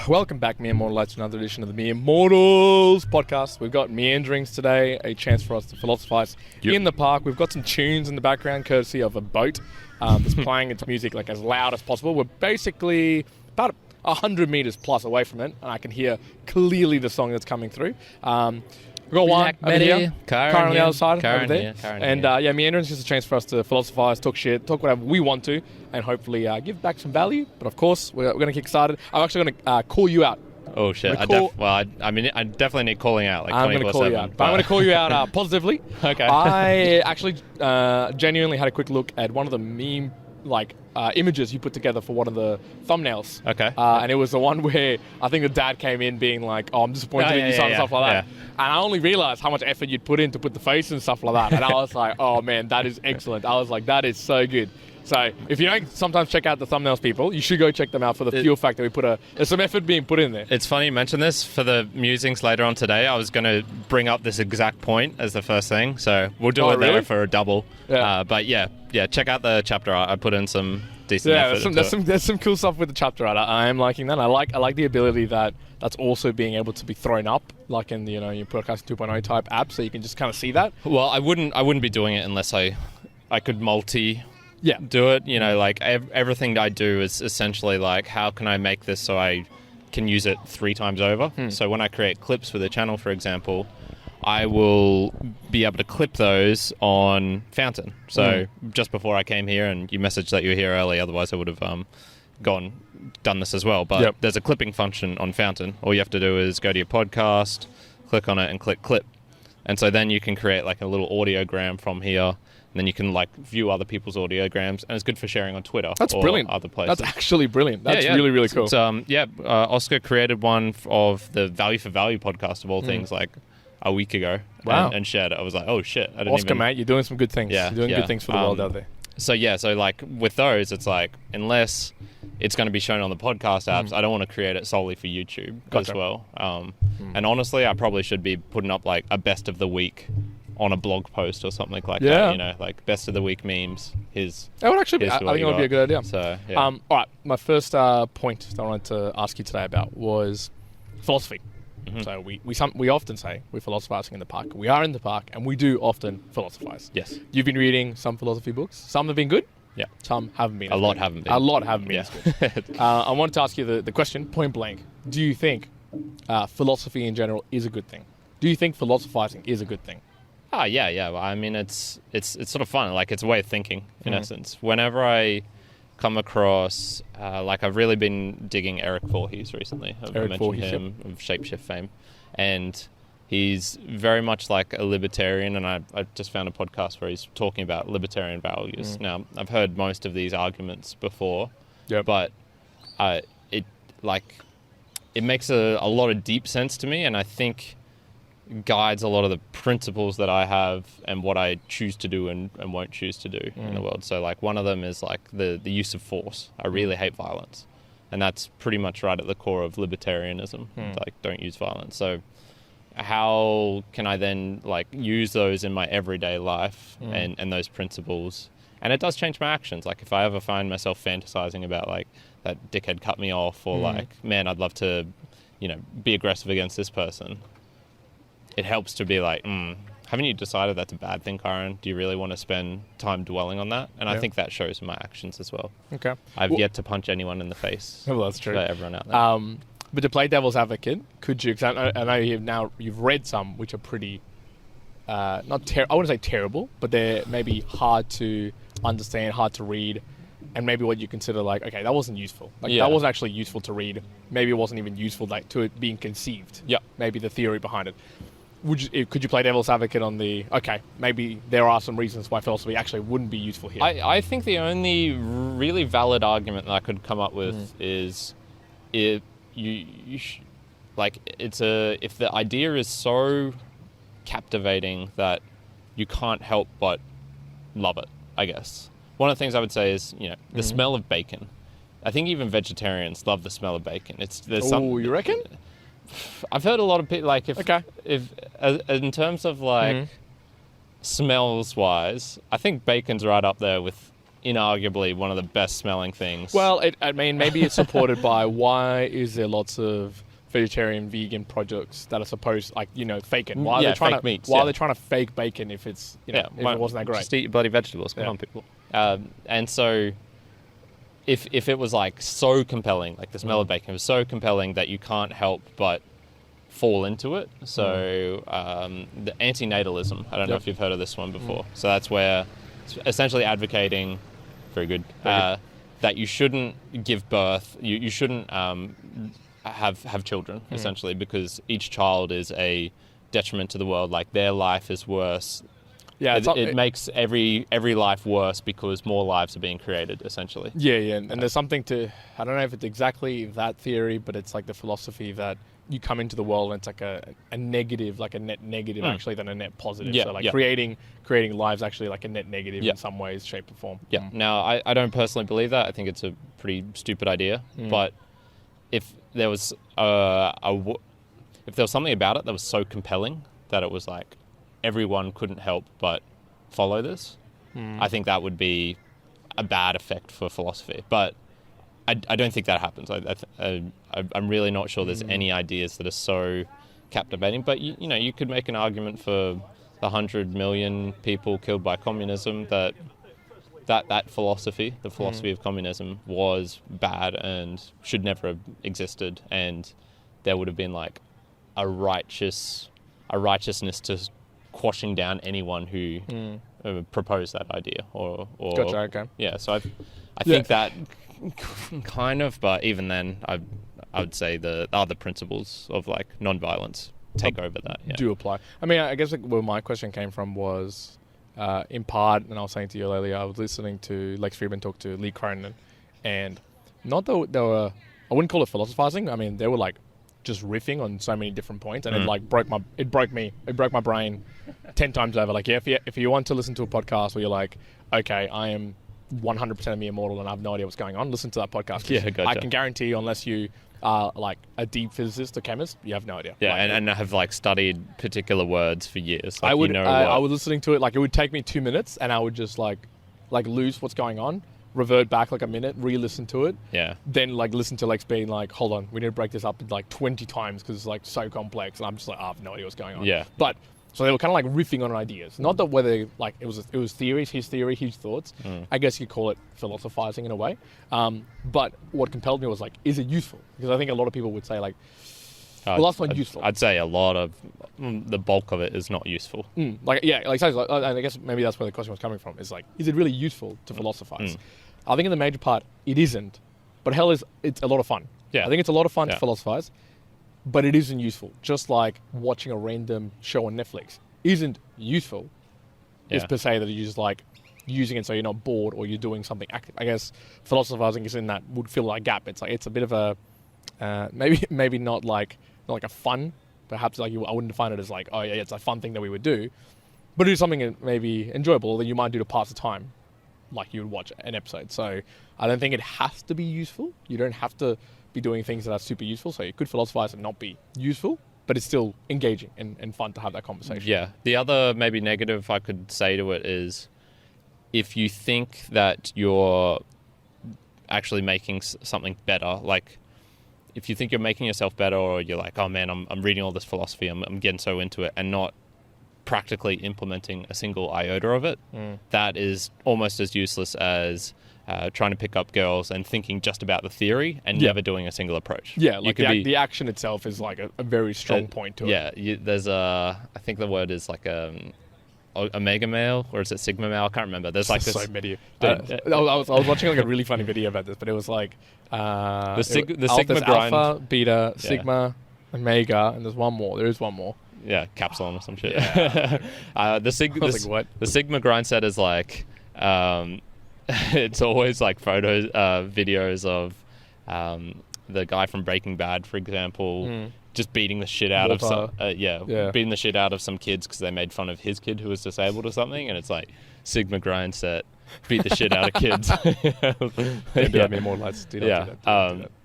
Welcome back, Mere Mortalites, to another edition of the Mere Mortals podcast. We've got Meanderings today, a chance for us to philosophise in the park. We've got some tunes in the background, courtesy of a boat that's playing its music like as loud as possible. We're basically about 100 metres plus away from it, and I can hear clearly the song that's coming through. We've got one over here, Karen on the other side, over there. Meanderings is just a chance for us to philosophise, talk shit, talk whatever we want to, and hopefully give back some value. But of course, we're going to kick started. I'm actually going to call you out. Oh shit! I definitely need calling out. Like I'm going to call you out, but I'm going to call you out positively. Okay. I actually genuinely had a quick look at one of the meme images you put together for one of the thumbnails. Okay. And it was the one where I think the dad came in being like, "Oh, I'm disappointed in you," and stuff like that. And I only realised how much effort you'd put in to put the face and stuff like that. And I was like, "Oh man, that is excellent." I was like, "That is so good." So if you don't sometimes check out the thumbnails, people, you should go check them out for the pure fact that there's some effort being put in there. It's funny you mention this. For the musings later on today, I was going to bring up this exact point as the first thing. So we'll do it there for a double. Yeah. But check out the chapter art. I put in some decent effort. There's some cool stuff with the chapter art. I am liking that. I like the ability that's also being able to be thrown up, like in the your podcast 2.0 type app, so you can just kind of see that. Well, I wouldn't be doing it unless I could do it. Like everything I do is essentially like, how can I make this so I can use it 3 times over? So when I create clips for the channel, for example, I will be able to clip those on Fountain. So just before I came here, and you messaged that you were here early, otherwise I would have done this as well. But there's a clipping function on Fountain. All you have to do is go to your podcast, click on it, and click clip. And so then you can create like a little audiogram from here. And then you can view other people's audiograms, and it's good for sharing on Twitter. That's brilliant. Other places. That's actually brilliant. That's really, really cool. Oscar created one of the Value for Value podcast of all things like a week ago. Wow. And shared it. I was like, oh shit. Oscar, mate, you're doing some good things. Yeah, you're doing good things for the world out there. So with those, it's like, unless it's going to be shown on the podcast apps, I don't want to create it solely for YouTube as well. And honestly, I probably should be putting up like a best of the week on a blog post or something like that, like best of the week memes. That would actually I think it would be a good idea. So, all right, my first point that I wanted to ask you today about was philosophy. So we often say we're philosophizing in the park. We are in the park, and we do often philosophize. Yes. You've been reading some philosophy books. Some have been good. Yeah. Some haven't been. A lot haven't been. as good. I wanted to ask you the question, point blank. Do you think philosophy in general is a good thing? Do you think philosophizing is a good thing? Yeah. I mean, it's sort of fun. Like, it's a way of thinking, in essence. Whenever I come across, I've really been digging Eric Voorhees recently. I've mentioned him of Shapeshift fame. And he's very much like a libertarian, and I just found a podcast where he's talking about libertarian values. Now, I've heard most of these arguments before, but it makes a lot of deep sense to me, and I think guides a lot of the principles that I have and what I choose to do and won't choose to do in the world. So one of them is the use of force. I really hate violence, and that's pretty much right at the core of libertarianism. Don't use violence. So how can I then use those in my everyday life and those principles? And it does change my actions. If I ever find myself fantasizing about that dickhead cut me off, or man, I'd love to be aggressive against this person, it helps to be haven't you decided that's a bad thing, Karen? Do you really want to spend time dwelling on that? And I think that shows in my actions as well. Okay. I've yet to punch anyone in the face. Well, that's true. For everyone out there. But to play devil's advocate, could you? Because I know you've read some which are pretty, I wouldn't say terrible, but they're maybe hard to understand, hard to read, and maybe what you consider okay, that wasn't useful. That wasn't actually useful to read. Maybe it wasn't even useful to it being conceived. Yeah. Maybe the theory behind it. Could you play devil's advocate on maybe there are some reasons why philosophy actually wouldn't be useful here? I think the only really valid argument that I could come up with is if if the idea is so captivating that you can't help but love it, I guess. One of the things I would say is, the smell of bacon. I think even vegetarians love the smell of bacon. You reckon? I've heard a lot of people if in terms of smells wise, I think bacon's right up there with inarguably one of the best smelling things. Well, I mean, maybe it's supported by why is there lots of vegetarian, vegan products that are supposed, like, bacon? Why are they trying fake meats, Why are they trying to fake bacon if it's, if it wasn't that great? Just eat your bloody vegetables. Come on, people. And so, if it was like so compelling, like the smell of bacon was so compelling that you can't help but fall into it. So the antinatalism, I don't know if you've heard of this one before. So that's where it's essentially advocating, very good, that you shouldn't give birth, you shouldn't have children, essentially, because each child is a detriment to the world. Like, their life is worse. Yeah, it makes every life worse because more lives are being created, essentially. Yeah. And there's something to, I don't know if it's exactly that theory, but it's like the philosophy that you come into the world and it's like a negative, like a net negative actually than a net positive. So like creating lives actually like a net negative in some ways, shape or form. Yeah. Now, I don't personally believe that. I think it's a pretty stupid idea. But if there was if there was something about it that was so compelling that it was like everyone couldn't help but follow this, I think that would be a bad effect for philosophy. But I don't think that happens. I'm really not sure there's any ideas that are so captivating. But you could make an argument for the 100 million people killed by communism that philosophy, the philosophy of communism, was bad and should never have existed, and there would have been like a righteousness to quashing down anyone who proposed that idea or gotcha, okay. Yeah, so I think that kind of, but even then I would say the other principles of like non-violence take over that. Do apply. I mean, I guess where my question came from was in part, and I was saying to you earlier, I was listening to Lex Friedman talk to Lee Cronin, and not that they were, I wouldn't call it philosophizing. I mean, they were like just riffing on so many different points, and it broke my brain 10 times over. Like, if you want to listen to a podcast where you're like, okay, I am 100% of me immortal and I have no idea what's going on, listen to that podcast. Yeah, gotcha. I can guarantee you, unless you are like a deep physicist or chemist, you have no idea. Yeah, like, and have like studied particular words for years. Like, I was listening to it, like it would take me 2 minutes and I would just like lose what's going on, revert back like a minute, re-listen to it. Yeah. Then like listen to Lex being like, hold on, we need to break this up like 20 times because it's like so complex, and I'm just like, I have no idea what's going on. Yeah. But so they were kind of like riffing on ideas. Not that whether like it was theories, his theory, his thoughts. I guess you could call it philosophizing in a way. But what compelled me was like, is it useful? Because I think a lot of people would say like, well, that's not useful. I'd say a lot of the bulk of it is not useful. I guess maybe that's where the question was coming from. Is like, is it really useful to philosophize? I think in the major part it isn't, but it's a lot of fun. Yeah, I think it's a lot of fun to philosophize. But it isn't useful. Just like watching a random show on Netflix isn't useful. Is per se that you're just like using it so you're not bored or you're doing something active. I guess philosophizing is in that would fill that gap. It's like it's a bit of a maybe not like a fun. Perhaps like I wouldn't define it as like, oh yeah, it's a fun thing that we would do, but it is something that maybe enjoyable that you might do to pass the time, like you would watch an episode. So I don't think it has to be useful. You don't have to be doing things that are super useful. So you could philosophize and not be useful, but it's still engaging and fun to have that conversation. Yeah. The other maybe negative I could say to it is, if you think that you're actually making something better, like if you think you're making yourself better, or you're like, oh man, I'm reading all this philosophy, I'm getting so into it, and not practically implementing a single iota of it, that is almost as useless as trying to pick up girls and thinking just about the theory and never doing a single approach. Yeah, like the action itself is like a very strong point to it. Yeah, there's I think the word is like omega male, or is it sigma male? I can't remember. There's like this. So many. I was watching like a really funny video about this, but it was like the sigma grind, alpha, beta, sigma, omega, and there's one more. There is one more. Yeah, capsule or some shit. Yeah. The sigma grind set is like. It's always like photos, videos of the guy from Breaking Bad, for example, just beating the shit out of some, beating the shit out of some kids because they made fun of his kid who was disabled or something, and it's like Sigma grind set, beat the shit out of kids.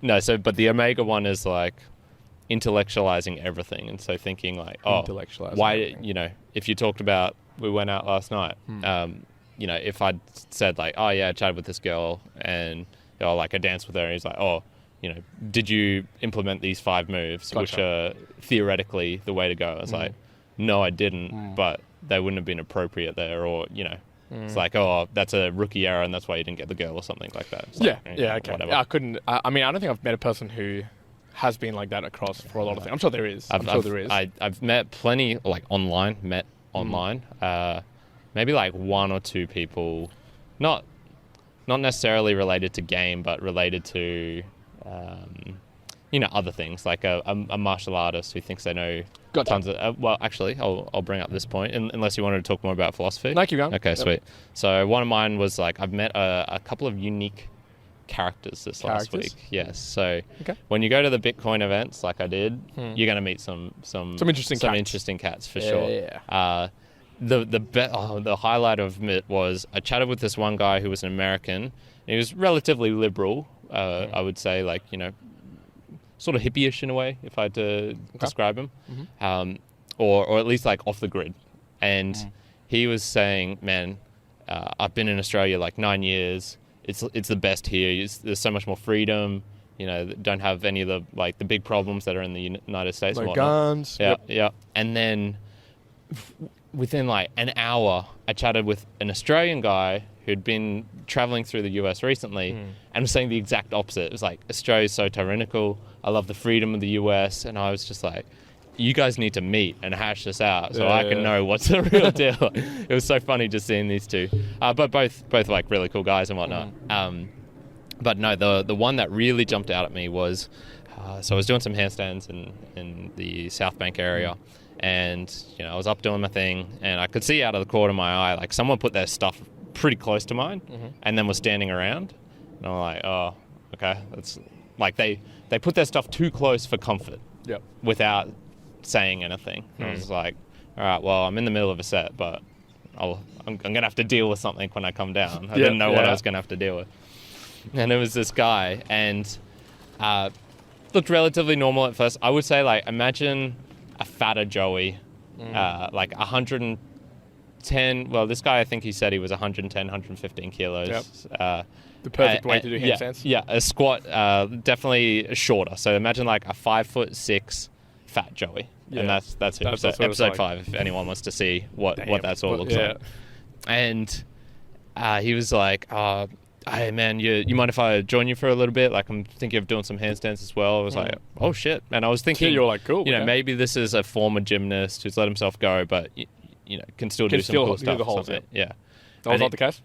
No, so but the Omega one is like intellectualizing everything, and so thinking like, why, if you talked about we went out last night. if I'd said like, oh yeah, I chatted with this girl and like I danced with her, and he's like, oh, did you implement these 5 moves, which are theoretically the way to go? I was like, no, I didn't, but they wouldn't have been appropriate there, or it's like, oh, that's a rookie error, and that's why you didn't get the girl, or something like that. It's okay. Whatever. I couldn't. I mean, I don't think I've met a person who has been like that across for a lot of things. I'm sure there is. I've met plenty, like online. Maybe like 1 or 2 people, not necessarily related to game, but related to other things, like a martial artist who thinks they know tons of... well, actually, I'll bring up this point, unless you wanted to talk more about philosophy. No, keep going. Okay, sweet. So one of mine was like, I've met a couple of unique characters last week. Yes. So when you go to the Bitcoin events, like I did, you're going to meet some interesting cats for sure. Yeah. The highlight of it was I chatted with this one guy who was an American. And he was relatively liberal, I would say, like, sort of hippie-ish in a way, if I had to describe him, or at least like off the grid. And he was saying, man, I've been in Australia like 9 years. It's the best here. There's so much more freedom. Don't have any of the big problems that are in the United States. Like guns. Yeah. And then within like an hour, I chatted with an Australian guy who'd been traveling through the US recently and was saying the exact opposite. It was like, Australia's so tyrannical. I love the freedom of the US. And I was just like, you guys need to meet and hash this out so I can know what's the real deal. It was so funny just seeing these two. But both like really cool guys and whatnot. But no, the one that really jumped out at me was, so I was doing some handstands in the South Bank area. And, I was up doing my thing, and I could see out of the corner of my eye, like someone put their stuff pretty close to mine and then was standing around. And I'm like, oh, okay. That's like they put their stuff too close for comfort without saying anything. And I was like, all right, well, I'm in the middle of a set, but I'm going to have to deal with something when I come down. I didn't know what I was going to have to deal with. And it was this guy, and looked relatively normal at first. I would say, like, imagine a fatter Joey, like 110. Well, this guy, I think he said he was 110, 115 kilos. The perfect way to do handstands. Yeah, a squat, definitely shorter. So imagine like a 5'6" fat Joey, and that's who. That's episode 5. If anyone wants to see what that sort of looks like. And he was like, hey man, you mind if I join you for a little bit? Like, I'm thinking of doing some handstands as well. I was like, oh shit. And I was thinking, you're like, cool. Maybe this is a former gymnast who's let himself go, but can still do some cool stuff. The whole thing. Yeah. That was not the case?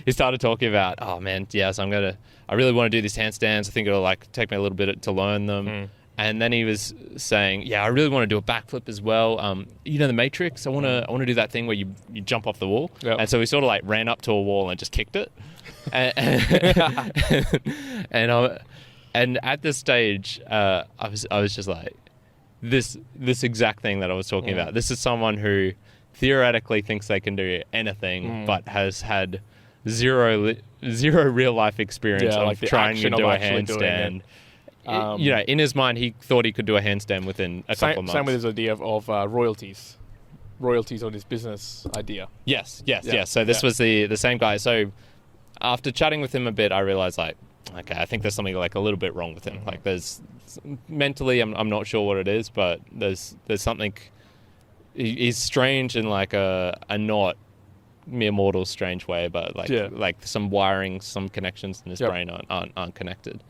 He started talking about, oh man, so I really want to do these handstands. I think it'll like take me a little bit to learn them. And then he was saying, I really want to do a backflip as well. The Matrix? I want to do that thing where you jump off the wall. Yep. And so we sort of like ran up to a wall and just kicked it. And at this stage, I was just like, this exact thing that I was talking about. This is someone who theoretically thinks they can do anything, but has had zero real life experience of like trying to do a handstand. In his mind, he thought he could do a handstand within a couple of months. Same with his idea of royalties on his business idea. Yes. So this was the same guy. So after chatting with him a bit, I realized like, okay, I think there's something like a little bit wrong with him. Like there's mentally, I'm not sure what it is, but there's something. He's strange in like a not mere mortal strange way, but like some wiring, some connections in his brain aren't connected.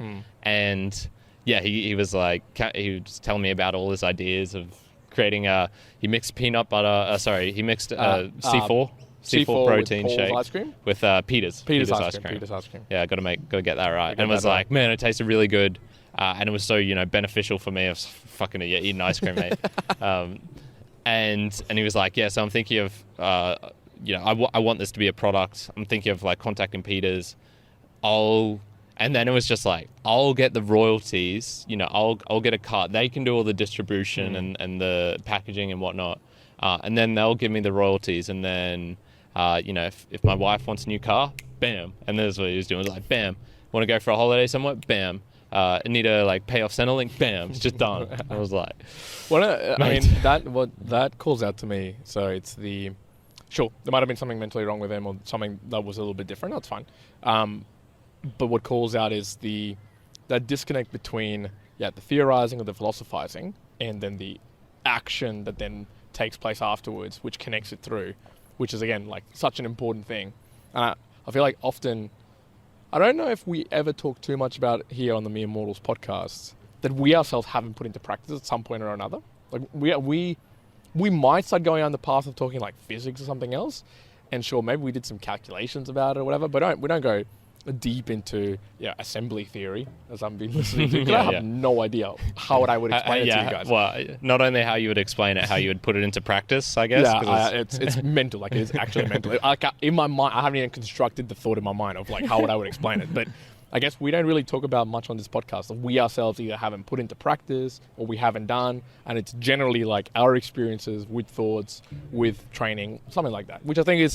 And he was like, he was telling me about all his ideas of creating he mixed peanut butter, he mixed C4 protein shake ice cream with Peter's ice cream. Peter's ice cream. Yeah, gotta get that right. And was like, man, it tasted really good, and it was so beneficial for me. I was fucking eating ice cream, mate. And he was like, so I'm thinking of I want this to be a product. I'm thinking of like contacting Peter's. And then it was just like, I'll get the royalties. I'll get a cut. They can do all the distribution and the packaging and whatnot. And then they'll give me the royalties. And then, if my wife wants a new car, bam. And that's what he was doing. It was like, bam. Want to go for a holiday somewhere? Bam. I need to like pay off Centrelink. Bam. It's just done. I was like, that calls out to me. So it's the Sure, there might have been something mentally wrong with him or something that was a little bit different. That's fine. But what calls out is that disconnect between the theorizing or the philosophizing and then the action that then takes place afterwards, which connects it through, which is, again, like such an important thing. And I feel like often, I don't know if we ever talk too much about it here on the Mere Mortals podcast, that we ourselves haven't put into practice at some point or another. Like we might start going on the path of talking like physics or something else, and sure, maybe we did some calculations about it or whatever, but we don't go deep into assembly theory as I've been listening to. I have no idea how I would explain it to you guys. Well, not only how you would explain it, how you would put it into practice, I guess. Yeah, it's mental. Like, it is actually mental. In my mind, I haven't even constructed the thought in my mind of like how I would explain it. But I guess we don't really talk about much on this podcast. We ourselves either haven't put into practice or we haven't done, and it's generally like our experiences with thoughts, with training, something like that. Which I think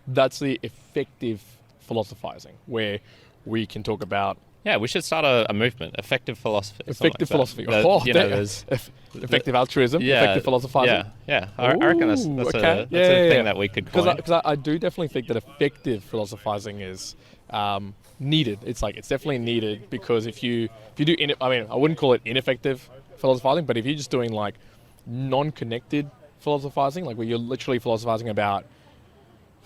that's the effective philosophizing, where we can talk about... Yeah, we should start a movement, effective philosophy. Effective philosophy. Effective altruism, effective philosophizing. Yeah. I reckon that's a thing that we could coin. Because I do definitely think that effective philosophizing is needed. It's definitely needed, because if you do... I wouldn't call it ineffective philosophizing, but if you're just doing like non-connected philosophizing, like where you're literally philosophizing about...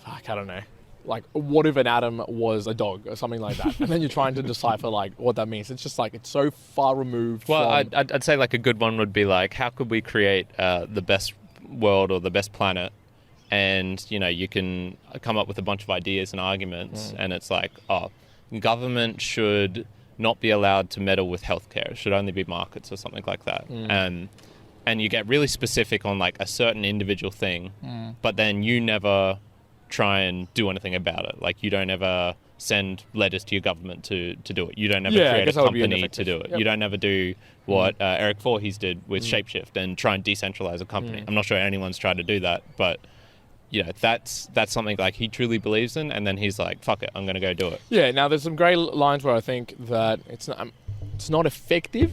I don't know. Like, what if an atom was a dog or something like that? And then you're trying to decipher, like, what that means. It's just, like, it's so far removed from... Well, I'd say, like, a good one would be, like, how could we create the best world or the best planet? And, you can come up with a bunch of ideas and arguments, and it's like, government should not be allowed to meddle with healthcare. It should only be markets or something like that. And you get really specific on, like, a certain individual thing, but then you never... try and do anything about it. Like, you don't ever send letters to your government to do it. You don't ever create a company to do it. Yep. You don't ever do what Eric Voorhees did with Shapeshift and try and decentralize a company. I'm not sure anyone's tried to do that, but that's something like he truly believes in, and then he's like, fuck it, I'm going to go do it. Yeah, now there's some great lines where I think that it's not effective,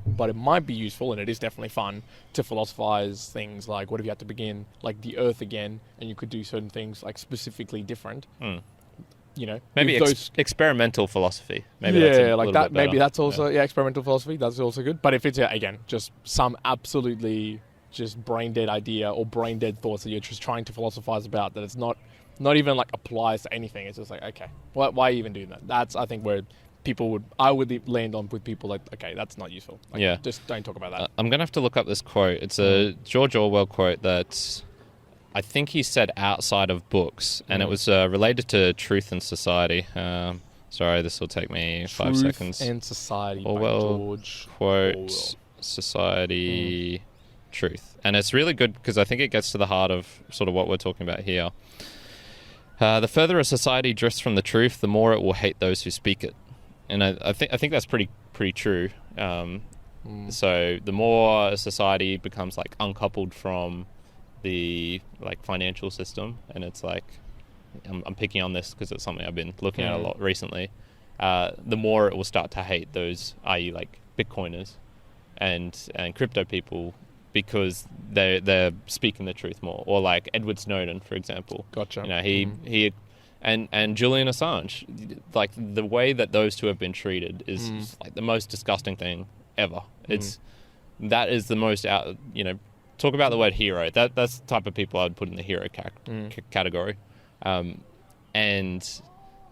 but it might be useful, and it is definitely fun to philosophize things like, what if you had to begin like the Earth again, and you could do certain things like specifically different. Maybe experimental philosophy. Maybe that's also experimental philosophy. That's also good. But if it's again just some absolutely just brain dead idea or brain dead thoughts that you're just trying to philosophize about, that it's not even like applies to anything. It's just like, okay, why even do that? That's, I think, where I would land on with people like, okay, that's not useful. Like, just don't talk about that. I'm going to have to look up this quote. It's a George Orwell quote that I think he said outside of books, and it was related to Truth and Society. Sorry, this will take me 5 seconds. Truth and Society Orwell, by George quote, Orwell. Society, Truth. And it's really good because I think it gets to the heart of sort of what we're talking about here. The further a society drifts from the truth, the more it will hate those who speak it. And I think that's pretty true. So the more a society becomes like uncoupled from the like financial system, and it's like I'm picking on this because it's something I've been looking at a lot recently. The more it will start to hate those, i.e., like Bitcoiners and crypto people, because they're speaking the truth more. Or like Edward Snowden, for example. Gotcha. He and Julian Assange, like the way that those two have been treated is like the most disgusting thing ever. That is the most talk about the word hero. That's the type of people I'd put in the hero category. And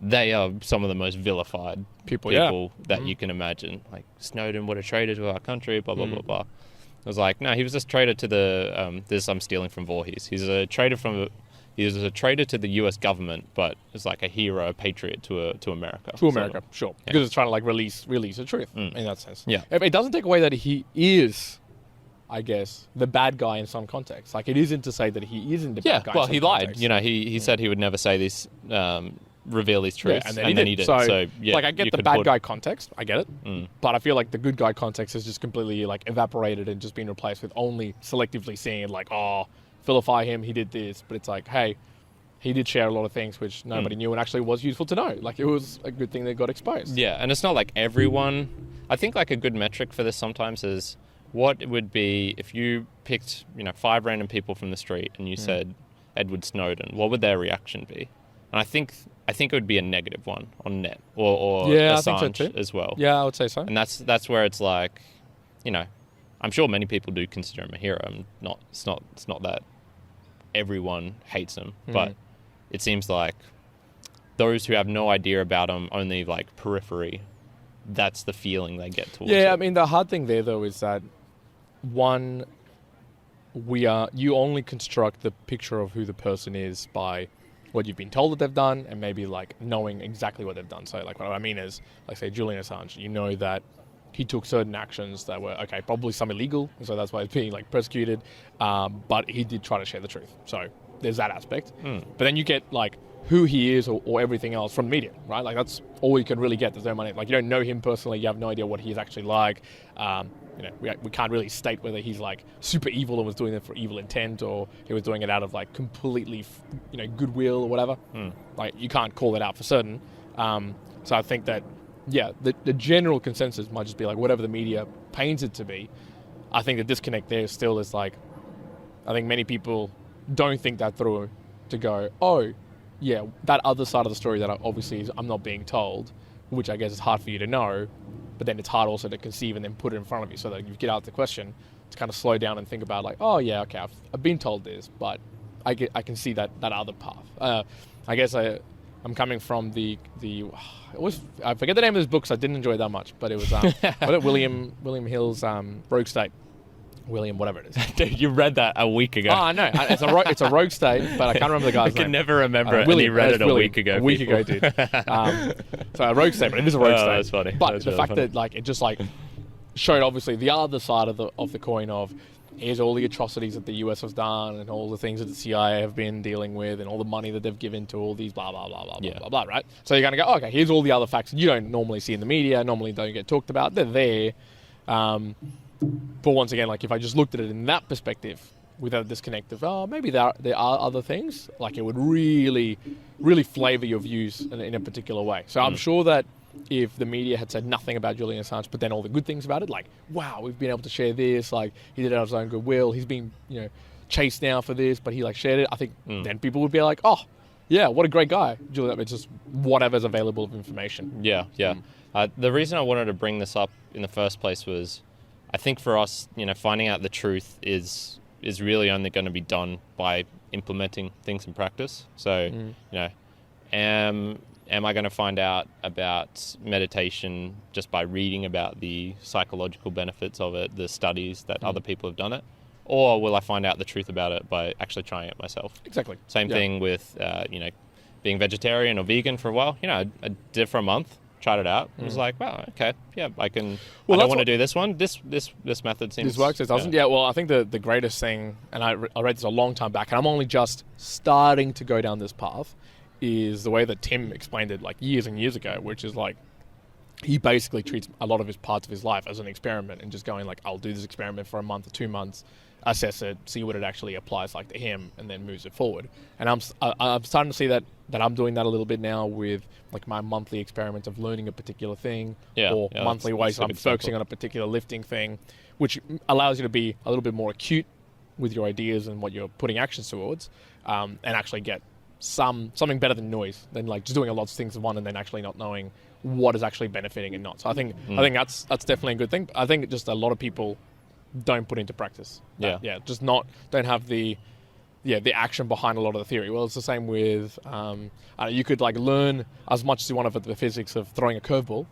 they are some of the most vilified people that you can imagine. Like, Snowden would have traded to our country, blah, blah, blah, blah. I was like, no, he was just traded to the... this I'm stealing from Voorhees. He was a trader to the US government, but is like a hero, a patriot to America. To America, sure. Yeah. Because it's trying to like release the truth in that sense. Yeah. It doesn't take away that he is, I guess, the bad guy in some context. Like, it isn't to say that he isn't the bad guy. Well, in some he lied. context. He said he would never say this, reveal these truths, and then he did. So like, I get the bad guy context, I get it, but I feel like the good guy context is just completely like evaporated and just been replaced with only selectively seeing it like, vilify him, he did this, but it's like, hey, he did share a lot of things which nobody knew and actually was useful to know. Like, it was a good thing that got exposed. Yeah, and it's not like everyone... I think like a good metric for this sometimes is what it would be if you picked 5 random people from the street and you said, Edward Snowden, what would their reaction be? And I think it would be a negative one on net or Assange I think so too. as well. Yeah, I would say so. And that's where it's like, I'm sure many people do consider him a hero. It's not that everyone hates him, but it seems like those who have no idea about him, only like periphery, that's the feeling they get towards it. I mean, the hard thing there though is that you only construct the picture of who the person is by what you've been told that they've done, and maybe like knowing exactly what they've done. So like what I mean is, like say Julian Assange, you know that he took certain actions that were probably some illegal, so that's why he's being like persecuted, but he did try to share the truth. So there's that aspect. But then you get like who he is or everything else from the media, right? Like that's all you can really get. There's no money. Like you don't know him personally. You have no idea what he's actually like. We can't really state whether he's like super evil and was doing it for evil intent, or he was doing it out of like completely, goodwill or whatever. Like you can't call it out for certain. So I think that, the general consensus might just be like whatever the media paints it to be. I think the disconnect there still is like, I think many people don't think that through to go, oh, yeah, that other side of the story that I'm not being told, which I guess is hard for you to know, but then it's hard also to conceive and then put it in front of you so that you get out the question to kind of slow down and think about like, oh yeah, okay, I've been told this, but I can see that other path. I guess I'm coming from I forget the name of his books. I didn't enjoy that much, but it was William Hill's Rogue State. William, whatever it is. Dude, you read that a week ago. Oh, I know. It's a Rogue State, but I can't remember the guy's name. I can never remember it, and you read it a week ago. A week ago, dude. So a Rogue State, but it is a Rogue State. That's funny. But that's the really fact funny. that like it just like showed obviously the other side of the coin of here's all the atrocities that the US has done and all the things that the CIA have been dealing with and all the money that they've given to all these blah, blah, blah, blah, blah, blah, right? So you're going to go, okay, here's all the other facts that you don't normally see in the media, normally don't get talked about. They're there. But once again, like if I just looked at it in that perspective without a disconnect of, maybe there are other things, like it would really, really flavor your views in a particular way. So I'm sure that if the media had said nothing about Julian Assange, but then all the good things about it, like, wow, we've been able to share this, like he did it out of his own goodwill, he's been, chased now for this, but he like shared it, I think then people would be like, oh, yeah, what a great guy. Julian, it's just whatever's available of information. Yeah. The reason I wanted to bring this up in the first place was, I think for us, finding out the truth is really only going to be done by implementing things in practice. So, am I going to find out about meditation just by reading about the psychological benefits of it, the studies that other people have done it? Or will I find out the truth about it by actually trying it myself? Exactly. Same thing with, being vegetarian or vegan for a while. I did it for a month. Tried it out. It was like, wow, okay, yeah, I can. Well, I don't want to do this one. This method seems. This works. It doesn't. Yeah. Well, I think the greatest thing, and I read this a long time back, and I'm only just starting to go down this path, is the way that Tim explained it, like years and years ago, which is like he basically treats a lot of his parts of his life as an experiment, and just going like, I'll do this experiment for a month or 2 months, assess it, see what it actually applies like to him, and then moves it forward. And I'm starting to see that I'm doing that a little bit now with like my monthly experiments of learning a particular thing, or monthly ways that I'm focusing on a particular lifting thing, which allows you to be a little bit more acute with your ideas and what you're putting actions towards, and actually get something better than noise, than like just doing a lot of things at once and then actually not knowing what is actually benefiting and not. So I think that's definitely a good thing. I think just a lot of people don't put into practice. Just don't have the action behind a lot of the theory. Well, it's the same with you could like learn as much as you want of the physics of throwing a curveball,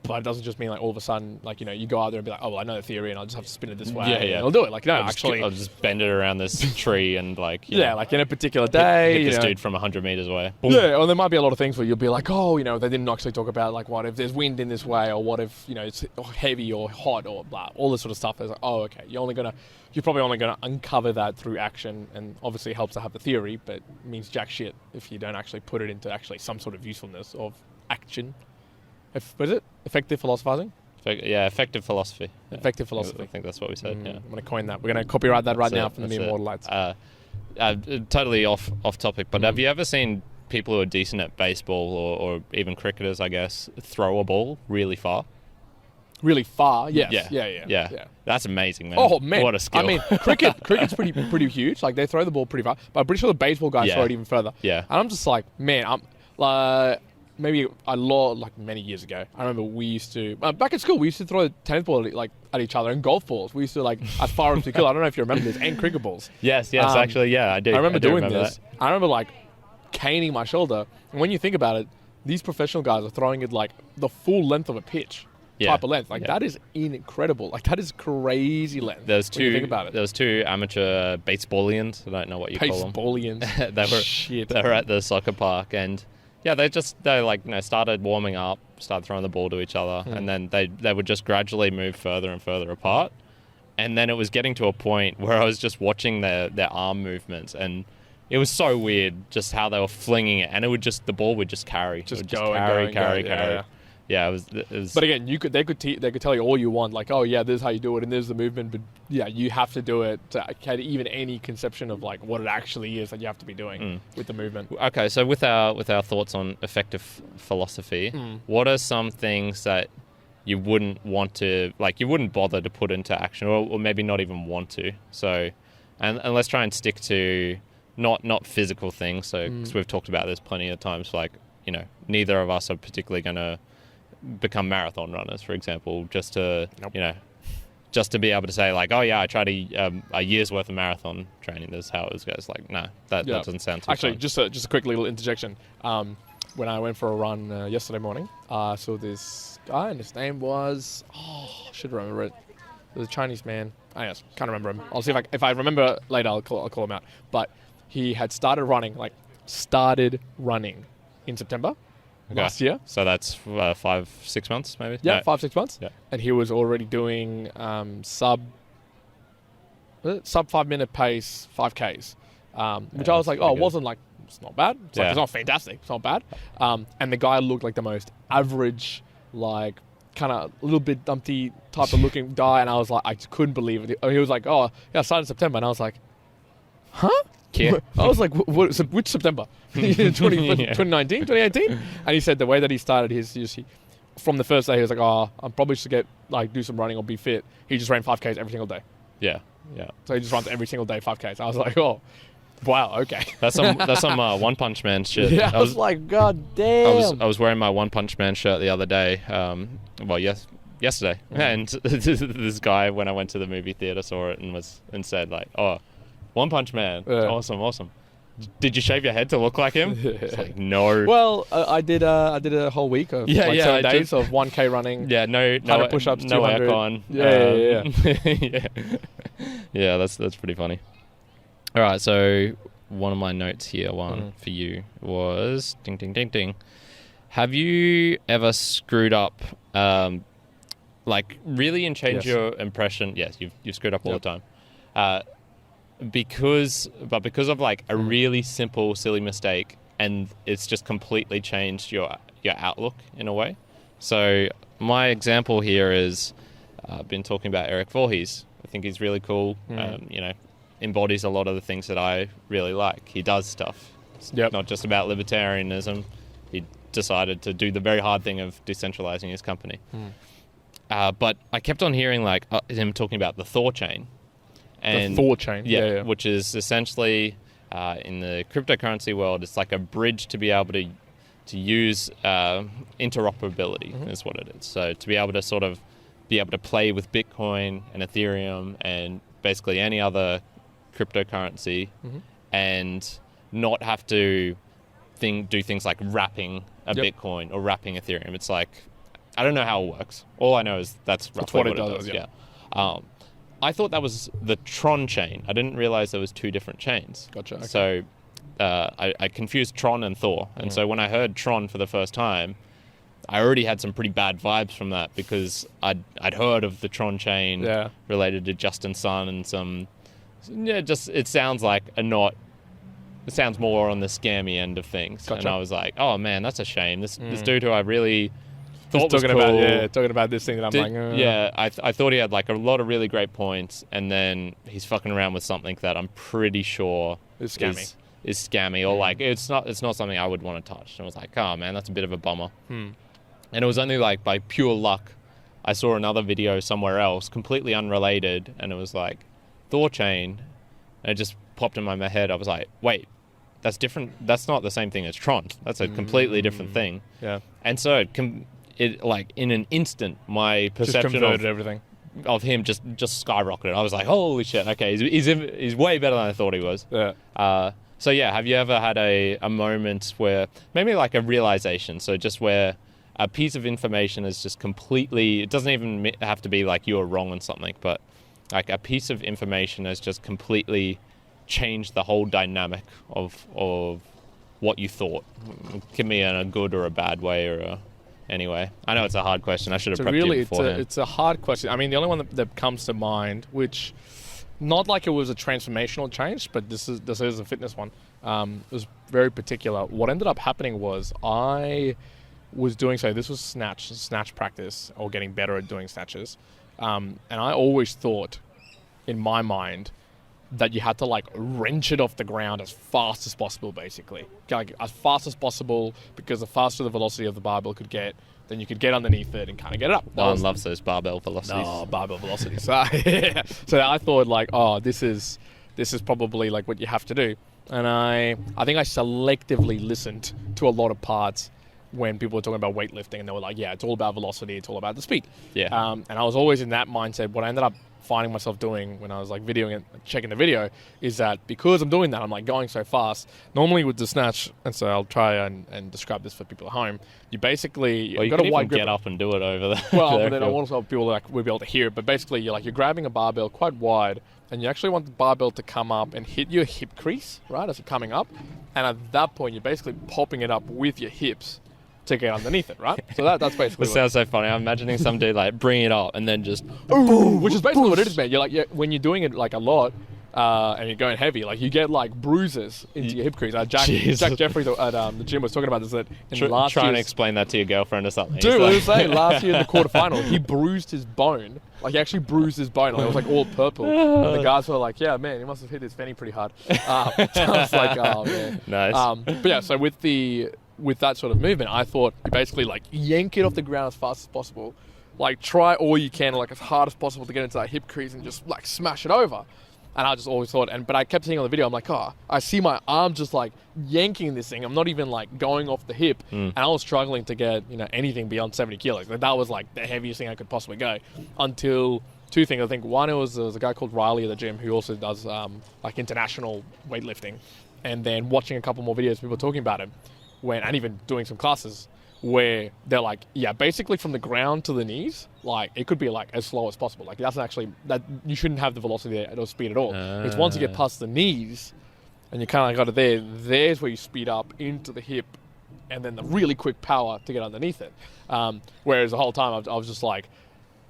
but it doesn't just mean like all of a sudden like you go out there and be like, oh well, I know the theory and I'll just have to spin it this way. And I'll do it. Like no, I'll just bend it around this tree and like like in a particular day, hit this dude from 100 meters away. Boom. Yeah, or there might be a lot of things where you'll be like, oh, they didn't actually talk about like what if there's wind in this way, or what if it's heavy or hot or blah, all this sort of stuff. It's like, oh, okay, you're probably only gonna uncover that through action, and obviously it helps to have the theory, but it means jack shit if you don't actually put it into actually some sort of usefulness of action. What is it? Effective philosophizing? Effective philosophy. Effective philosophy. I think that's what we said. I'm going to coin that. We're going to copyright that right now from the Mere Mortal Lights. Totally off topic, but have you ever seen people who are decent at baseball or even cricketers, I guess, throw a ball really far? really far. Yes. Yeah. That's amazing, man. Oh man, what a skill. I mean, cricket's pretty huge. Like they throw the ball pretty far, but I'm pretty sure the baseball guys throw it even further. Yeah. And I'm just like, man, I'm like. Maybe a lot, like many years ago, I remember we used to, back at school, we used to throw tennis ball like at each other and golf balls. We used to like, as far as we could. I don't know if you remember this, and cricket balls. Yes, actually, yeah, I do. I remember doing remember this. That. I remember like caning my shoulder. And when you think about it, these professional guys are throwing it like the full length of a pitch type of length. Like that is incredible. Like that is crazy length. There's two. When you think about it. There's two amateur baseballians. I don't know what you call them. Baseballians. They were at the soccer park and. Yeah, they started warming up, started throwing the ball to each other, and then they would just gradually move further and further apart. And then it was getting to a point where I was just watching their arm movements, and it was so weird just how they were flinging it, and the ball would just carry. Carry. Yeah, it was. But again, they could tell you all you want, like, oh yeah, this is how you do it, and this is the movement. But yeah, you have to do it to get even any conception of like what it actually is that you have to be doing with the movement. Okay, so with our thoughts on effective philosophy, what are some things that you wouldn't want to, like, you wouldn't bother to put into action, or maybe not even want to? So, and let's try and stick to not physical things. So, because we've talked about this plenty of times, like, you know, neither of us are particularly going to become marathon runners, for example, just to just to be able to say like, oh yeah, I tried a year's worth of marathon training. This is how it goes. Like, no, that doesn't sound too actually fun. Just a quick little interjection. When I went for a run yesterday morning, I saw this guy, and his name was I should remember it. It was a Chinese man. I can't remember him. I'll see if I remember later. I'll call him out. But he had started running in September. Last year. So that's 5-6 months, maybe? Yeah, 5-6 months. Yeah. And he was already doing sub 5 minute pace 5Ks, which I was like, it wasn't like, it's not bad. It's it's not fantastic. It's not bad. And the guy looked like the most average, like kind of a little bit dumpty type of looking guy. And I was like, I couldn't believe it. He was like, oh, yeah, I started in September. And I was like, huh? Yeah. I was like, which September? 2019, 2018? And he said the way that he started he from the first day, he was like, I'm probably just to do some running or be fit. He just ran 5Ks every single day. Yeah. So he just runs every single day 5Ks. I was like, oh, wow, okay. That's some One Punch Man shit. Yeah, I was like, god damn. I was wearing my One Punch Man shirt the other day. Yesterday. And this guy, when I went to the movie theater, saw it and said like, oh, One Punch Man. Awesome. Did you shave your head to look like him? It's like, no. Well, I did a whole week of 7 days of 1K running. Yeah, no push-ups, no 200. aircon. Yeah, that's pretty funny. All right, so one of my notes here, for you, was ding ding ding ding. Have you ever screwed up, really and change your impression? Yes, you've screwed up all the time. Because of like a really simple, silly mistake, and it's just completely changed your outlook in a way. So my example here is, I've been talking about Eric Voorhees. I think he's really cool. Embodies a lot of the things that I really like. He does stuff. It's not just about libertarianism. He decided to do the very hard thing of decentralizing his company. But I kept on hearing him talking about the Thor chain. And the Thor chain, which is essentially in the cryptocurrency world, it's like a bridge to be able to use interoperability is what it is. So to be able to sort of be able to play with Bitcoin and Ethereum and basically any other cryptocurrency and not have to do things like wrapping a Bitcoin or wrapping Ethereum. It's like, I don't know how it works. All I know is that's roughly what it does. Yeah. I thought that was the Tron chain. I didn't realize there was two different chains. Gotcha. Okay. So I confused Tron and Thor. And so when I heard Tron for the first time, I already had some pretty bad vibes from that because I'd heard of the Tron chain related to Justin Sun and some... it sounds like it sounds more on the scammy end of things. Gotcha. And I was like, oh man, that's a shame. This dude who I really... thought was cool. Talking about this thing that I thought he had like a lot of really great points, and then he's fucking around with something that I'm pretty sure is scammy, or like it's not something I would want to touch. And I was like, oh man, that's a bit of a bummer. And it was only like by pure luck I saw another video somewhere else, completely unrelated, and it was like Thor chain, and it just popped in my head. I was like, wait, that's different. That's not the same thing as Tron. That's a completely different thing. Yeah. And so it like in an instant, my perception of everything of him just skyrocketed. I was like, holy shit, okay, he's way better than I thought he was. Yeah. So yeah, have you ever had a moment where maybe like a realization, so just where a piece of information is just completely, it doesn't even have to be like you were wrong on something, but like a piece of information has just completely changed the whole dynamic of what you thought? Give me in a good or a bad way or a... Anyway, I know it's a hard question. I should have prepped you beforehand. It's a hard question. I mean, the only one that comes to mind, which not like it was a transformational change, but this is a fitness one. It was very particular. What ended up happening was I was doing, so this was snatch practice, or getting better at doing snatches. And I always thought in my mind that you had to like wrench it off the ground as fast as possible, basically. Like as fast as possible, because the faster the velocity of the barbell could get, then you could get underneath it and kind of get it up. No one loves those barbell velocities. Oh, barbell velocities. So I thought like, oh, this is probably like what you have to do. And I think I selectively listened to a lot of parts when people were talking about weightlifting, and they were like, yeah, it's all about velocity, it's all about the speed. Yeah. And I was always in that mindset. What I ended up finding myself doing when I was like videoing it, checking the video, is that because I'm doing that, I'm like going so fast. Normally with the snatch, and so I'll try and describe this for people at home. You basically you got a wide grip. Get up and do it over there. Well, but then I also people like will be able to hear it. But basically, you're grabbing a barbell quite wide, and you actually want the barbell to come up and hit your hip crease, right, as it's coming up. And at that point, you're basically popping it up with your hips to get underneath it, right? So that's basically. It sounds so funny. I'm imagining some dude like bring it up and then just boom, which is basically what it is, man. You're like when you're doing it like a lot, and you're going heavy, like you get like bruises into your hip crease. Jack Jeffries at the gym was talking about this, that in last trying to explain that to your girlfriend or something. Dude, I was saying last year in the quarterfinal, he bruised his bone. Like he actually bruised his bone. Like, it was like all purple. And the guys were like, "Yeah, man, he must have hit his fanny pretty hard." So I was like, "Oh man." Nice. But yeah, so with that sort of movement, I thought you basically like yank it off the ground as fast as possible, like try all you can, like as hard as possible to get into that hip crease and just like smash it over. And I just always thought, but I kept seeing on the video, I'm like, oh, I see my arm just like yanking this thing. I'm not even like going off the hip. And I was struggling to get, anything beyond 70 kilos. Like, that was like the heaviest thing I could possibly go, until two things. I think one, there was a guy called Riley at the gym who also does like international weightlifting. And then watching a couple more videos, people talking about him, and even doing some classes where they're like, yeah, basically from the ground to the knees, like it could be like as slow as possible. Like that's actually, that you shouldn't have the velocity or speed at all. It's once you get past the knees and you kind of got it there's where you speed up into the hip, and then the really quick power to get underneath it. Whereas the whole time I was just like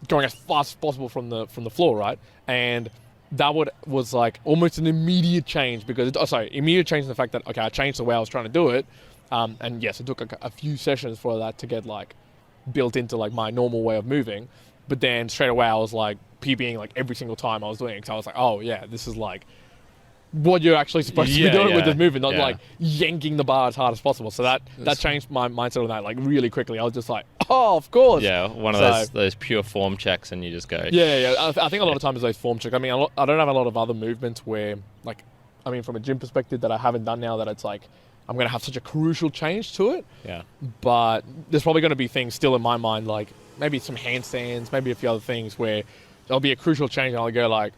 going as fast as possible from the floor, right? And that was like almost an immediate change, because immediate change in the fact that, okay, I changed the way I was trying to do it. And yes, it took a few sessions for that to get like built into like my normal way of moving. But then straight away I was like PBing like every single time I was doing it. So I was like, oh yeah, this is like what you're actually supposed to be doing with this movement, not like yanking the bar as hard as possible. So that changed my mindset on that like really quickly. I was just like, oh, of course. Yeah, one of those pure form checks, and you just go. Yeah. I think a lot of times those form checks. I mean, I don't have a lot of other movements where like, I mean, from a gym perspective that I haven't done now, that it's like I'm going to have such a crucial change to it. Yeah. But there's probably going to be things still in my mind, like maybe some handstands, maybe a few other things where there'll be a crucial change and I'll go like,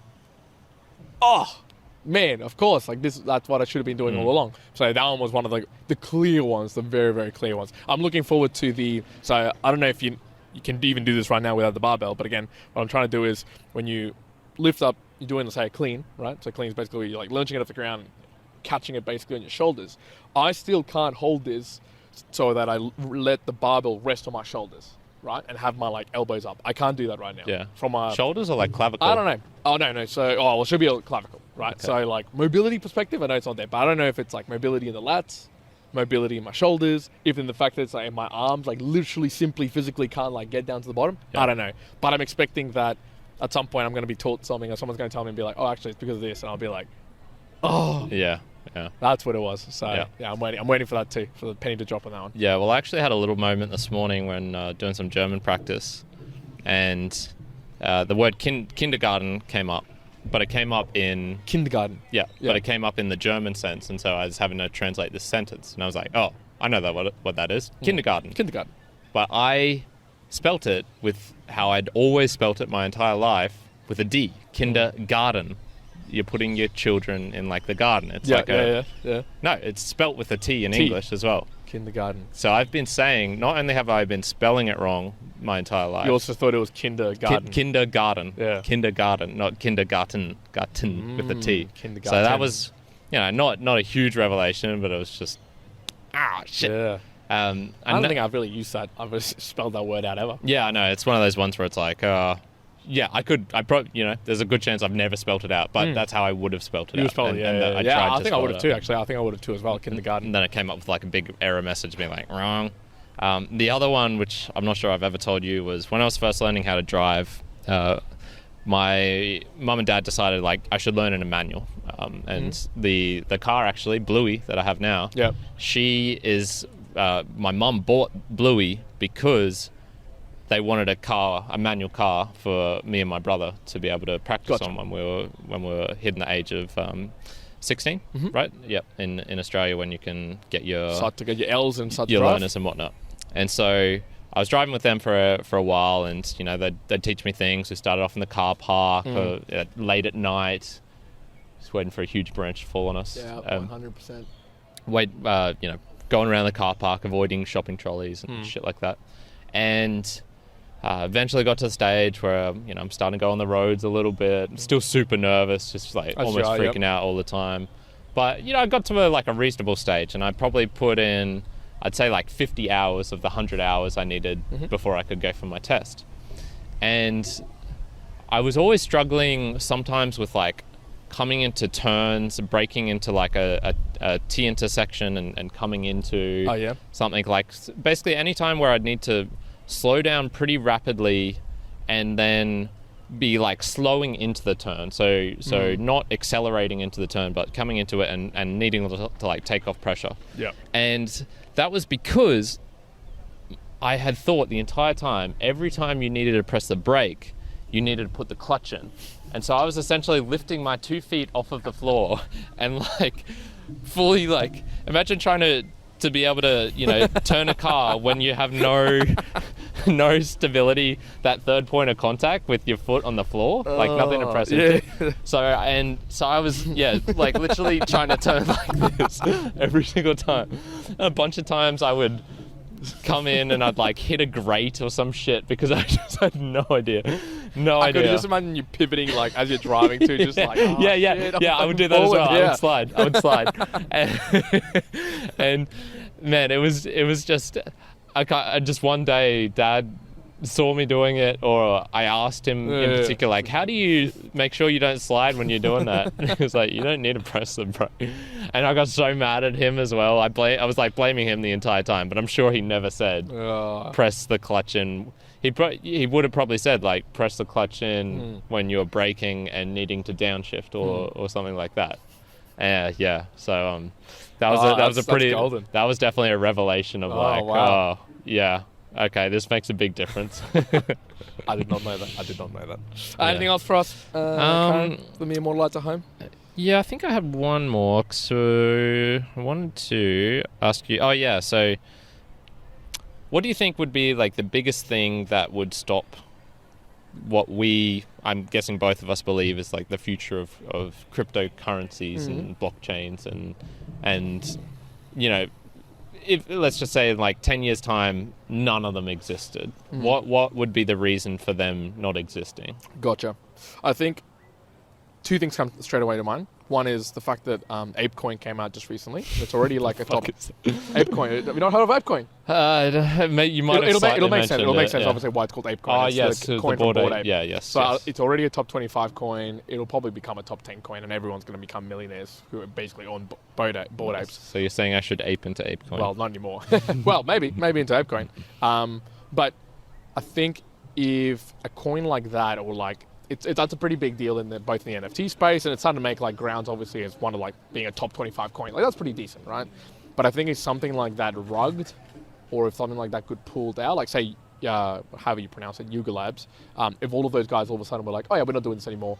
oh, man, of course, like that's what I should have been doing all along. So that one was one of the clear ones, the very, very clear ones. I'm looking forward to so I don't know if you can even do this right now without the barbell, but again, what I'm trying to do is when you lift up, you're doing, say, a clean, right? So clean is basically you're like launching it off the ground, catching it basically on your shoulders. I still can't hold this so that I let the barbell rest on my shoulders, right? And have my like elbows up. I can't do that right now. Yeah. From my shoulders or like clavicle? I don't know. Oh, no. So, it should be a clavicle, right? Okay. So like mobility perspective, I know it's not there, but I don't know if it's like mobility in the lats, mobility in my shoulders, even the fact that it's like my arms like literally simply physically can't like get down to the bottom. Yeah. I don't know. But I'm expecting that at some point I'm going to be taught something, or someone's going to tell me and be like, oh, actually it's because of this. And I'll be like, oh. Yeah. That's what it was. So yeah, I'm waiting for that too, for the penny to drop on that one. Yeah, well, I actually had a little moment this morning when doing some German practice, and the word kindergarten came up, but it came up in... Kindergarten. Yeah, but it came up in the German sense, and so I was having to translate this sentence, and I was like, oh, I know that what that is. Kindergarten. Kindergarten. But I spelt it with how I'd always spelt it my entire life, with a D. Kindergarten. You're putting your children in like the garden. It's No, it's spelt with a T in English as well. Kindergarten. So I've been saying, not only have I been spelling it wrong my entire life. You also thought it was kindergarten. Kindergarten. Yeah. Kindergarten, not kindergarten, with a T. Kindergarten. So that was, not a huge revelation, but it was just, shit. Yeah. I don't think I've really used that. I've just spelled that word out ever. Yeah, I know. It's one of those ones where it's like, I probably, there's a good chance I've never spelt it out, but that's how I would have spelt it out. You would spell it, I think I would have too, actually. I think I would have too as well, kindergarten. And then it came up with like a big error message being like, wrong. The other one, which I'm not sure I've ever told you, was when I was first learning how to drive, my mum and dad decided like I should learn in a manual. And the car actually, Bluey, that I have now, she is, my mum bought Bluey because they wanted a manual car for me and my brother to be able to practice on when we were hitting the age of 16, right? Yep. In Australia, when you can get your start to get your L's and start to your drive. learners and whatnot. And so I was driving with them for a while, and they'd teach me things. We started off in the car park late at night, just waiting for a huge branch to fall on us. Yeah, 100%. Going around the car park, avoiding shopping trolleys and shit like that, and. Eventually got to the stage where, I'm starting to go on the roads a little bit. I'm still super nervous, just like almost freaking out all the time. But, I got to a reasonable stage, and I probably put in, I'd say like 50 hours of the 100 hours I needed before I could go for my test. And I was always struggling sometimes with like coming into turns, breaking into like a T intersection and coming into something like, basically any time where I'd need to slow down pretty rapidly and then be like slowing into the turn, so not accelerating into the turn but coming into it and needing to like take off pressure. And that was because I had thought the entire time, every time you needed to press the brake, you needed to put the clutch in. And so I was essentially lifting my 2 feet off of the floor and like fully like, imagine trying to be able to, turn a car when you have no stability, that third point of contact with your foot on the floor, like nothing to press into. So I was, like literally trying to turn like this every single time. And a bunch of times I would come in and I'd like hit a grate or some shit because I just had no idea. I could just imagine you pivoting like as you're driving too, just like shit, I would do that forward, as well. I would slide. And man, it was just just one day Dad saw me doing it, or I asked him in particular, like, how do you make sure you don't slide when you're doing that? And he was like, you don't need to press the brake. And I got so mad at him as well. I was like blaming him the entire time, but I'm sure he never said press the clutch in. He would have probably said like press the clutch in when you're braking and needing to downshift or something like that. So that was definitely a revelation of okay, this makes a big difference. I did not know that. Anything else for us, Karen, for me and more lights at home? Yeah, I think I had one more. So I wanted to ask you. So what do you think would be like the biggest thing that would stop what I'm guessing both of us believe is like the future of cryptocurrencies and blockchains and if let's just say in like 10 years time none of them existed, what would be the reason for them not existing? Gotcha. I think two things come straight away to mind. One is the fact that Apecoin came out just recently. It's already like a top... Apecoin. Have you not heard of Apecoin? You might have It'll make sense. It'll make sense, yeah. obviously, why it's called Apecoin. Oh, it's yes. the coin from Bored Ape. Yeah, yes. So it's already a top 25 coin. It'll probably become a top 10 coin, and everyone's going to become millionaires who are basically on Bored Apes. So you're saying I should ape into Apecoin? Well, not anymore. Well, maybe into Apecoin. But I think if a coin like that, or like... That's a pretty big deal in both in the NFT space, and it's starting to make like grounds obviously as one of like being a top 25 coin. Like that's pretty decent, right? But I think if something like that rugged, or if something like that could pulled out, like say however you pronounce it, Yuga Labs, if all of those guys all of a sudden were like, oh yeah, we're not doing this anymore,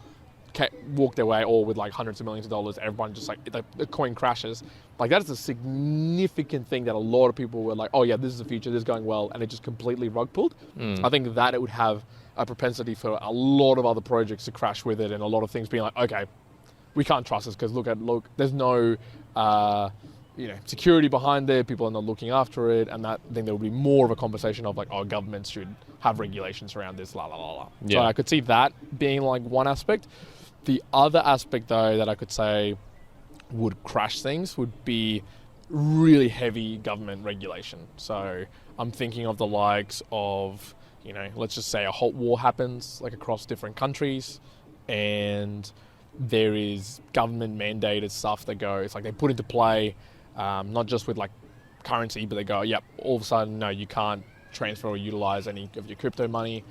walk their way, or with like hundreds of millions of dollars, everyone just like, the coin crashes. Like, that is a significant thing that a lot of people were like, oh yeah, this is the future, this is going well, and it just completely rug pulled. I think that it would have a propensity for a lot of other projects to crash with it, and a lot of things being like, okay, we can't trust this because look, there's no security behind it, people are not looking after it, and that then there would be more of a conversation of like, oh, governments should have regulations around this, la la la la. Yeah. So I could see that being like one aspect. The other aspect, though, that I could say would crash things would be really heavy government regulation. So I'm thinking of the likes of, let's just say a hot war happens like across different countries, and there is government mandated stuff that goes, like they put into play, not just with like currency, but they go, yep, all of a sudden, no, you can't transfer or utilize any of your crypto money.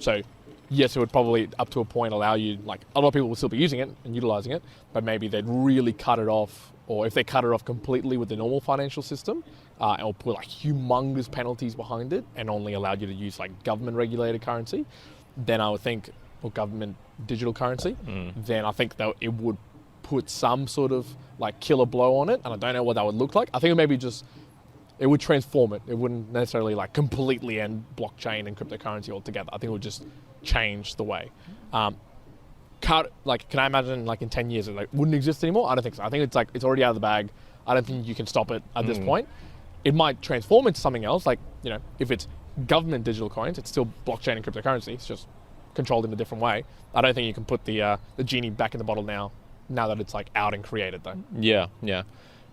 So yes, it would probably up to a point allow you, like a lot of people will still be using it and utilizing it, but maybe they'd really cut it off, or if they cut it off completely with the normal financial system, or put like humongous penalties behind it and only allowed you to use like government regulated currency, then I would think, or government digital currency, then I think that it would put some sort of like killer blow on it, and I don't know what that would look like. I think it would transform it. It wouldn't necessarily like completely end blockchain and cryptocurrency altogether. I think it would just change the way. Can I imagine like in 10 years it like wouldn't exist anymore? I don't think so. I think it's like it's already out of the bag. I don't think you can stop it at this point. It might transform into something else. Like, if it's government digital coins, it's still blockchain and cryptocurrency. It's just controlled in a different way. I don't think you can put the genie back in the bottle now that it's like out and created though. Yeah.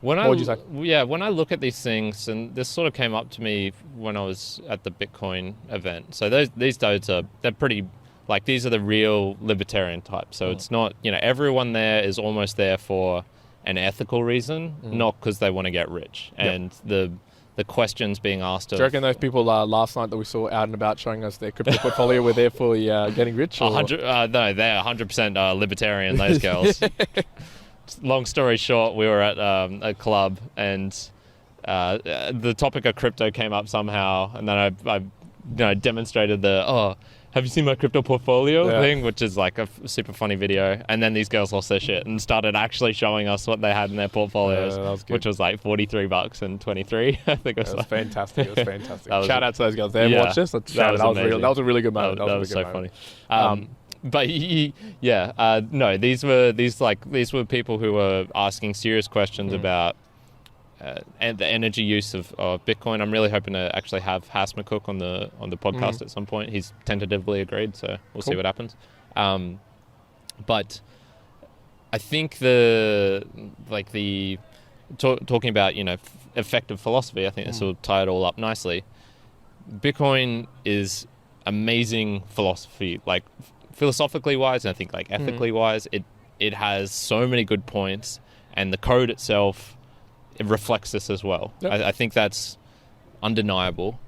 What would you say? Yeah, when I look at these things, and this sort of came up to me when I was at the Bitcoin event. So these dudes they're pretty, like, these are the real libertarian types. So it's not, everyone there is almost there for an ethical reason, not because they want to get rich. And the questions being asked of... Do you reckon those people last night that we saw out and about showing us their crypto portfolio were there for getting rich? Or? No, they're 100% libertarian, those girls. Long story short, we were at a club, and the topic of crypto came up somehow, and then I demonstrated have you seen my crypto portfolio thing, which is like a super funny video. And then these girls lost their shit and started actually showing us what they had in their portfolios, which was like $43 and 23. I think it was fantastic. It was fantastic. Shout out to those girls. They watched this. That was a really good moment. That was so funny. But no, these were people who were asking serious questions about and the energy use of Bitcoin. I'm really hoping to actually have Has McCook on the podcast at some point. He's tentatively agreed, so we'll see what happens. But I think talking about effective philosophy, I think this will tie it all up nicely. Bitcoin is amazing philosophy, like philosophically wise, and I think like ethically wise. It has so many good points, and the code itself, it reflects this as well. Yep. I think that's undeniable.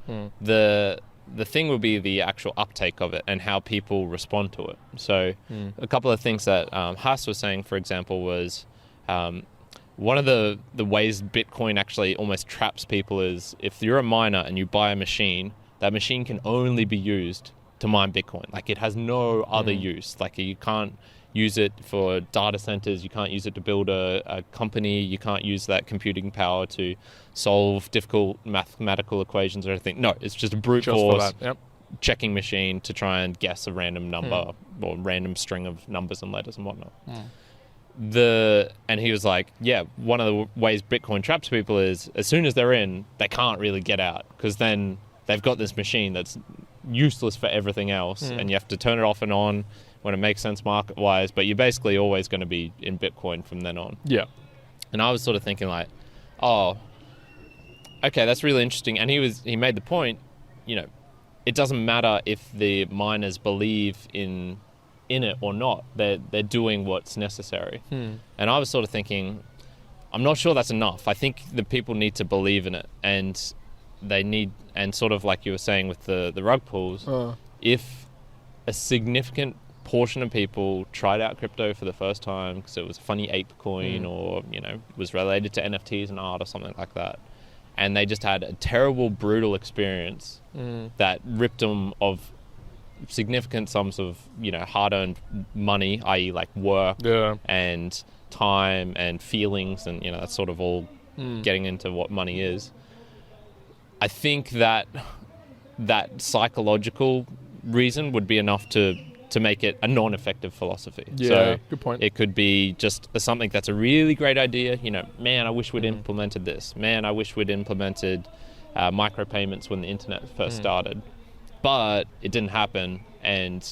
The thing will be the actual uptake of it and how people respond to it. So a couple of things that Has was saying, for example, was one of the ways Bitcoin actually almost traps people is if you're a miner and you buy a machine, that machine can only be used to mine Bitcoin. Like, it has no other use. Like, you can't use it for data centers, you can't use it to build a company, you can't use that computing power to solve difficult mathematical equations or anything. No, it's just a brute force checking machine to try and guess a random number or random string of numbers and letters and whatnot. And he was like, one of the ways Bitcoin traps people is as soon as they're in, they can't really get out, because then they've got this machine that's useless for everything else, and you have to turn it off and on when it makes sense market-wise, but you're basically always going to be in Bitcoin from then on. Yeah. And I was sort of thinking like, oh, okay, that's really interesting. And he made the point, it doesn't matter if the miners believe in it or not. They're doing what's necessary. And I was sort of thinking, I'm not sure that's enough. I think the people need to believe in it, and they need, and sort of like you were saying with the rug pulls, if a significant portion of people tried out crypto for the first time because it was a funny Apecoin or was related to NFTs and art or something like that, and they just had a terrible, brutal experience that ripped them of significant sums of, hard-earned money, i.e. like work and time and feelings, and that's sort of all getting into what money is. I think that psychological reason would be enough to make it a non-effective philosophy. Yeah, so good point. It could be just something that's a really great idea. Man, I wish we'd implemented this. Man, I wish we'd implemented micropayments when the internet first started. But it didn't happen, and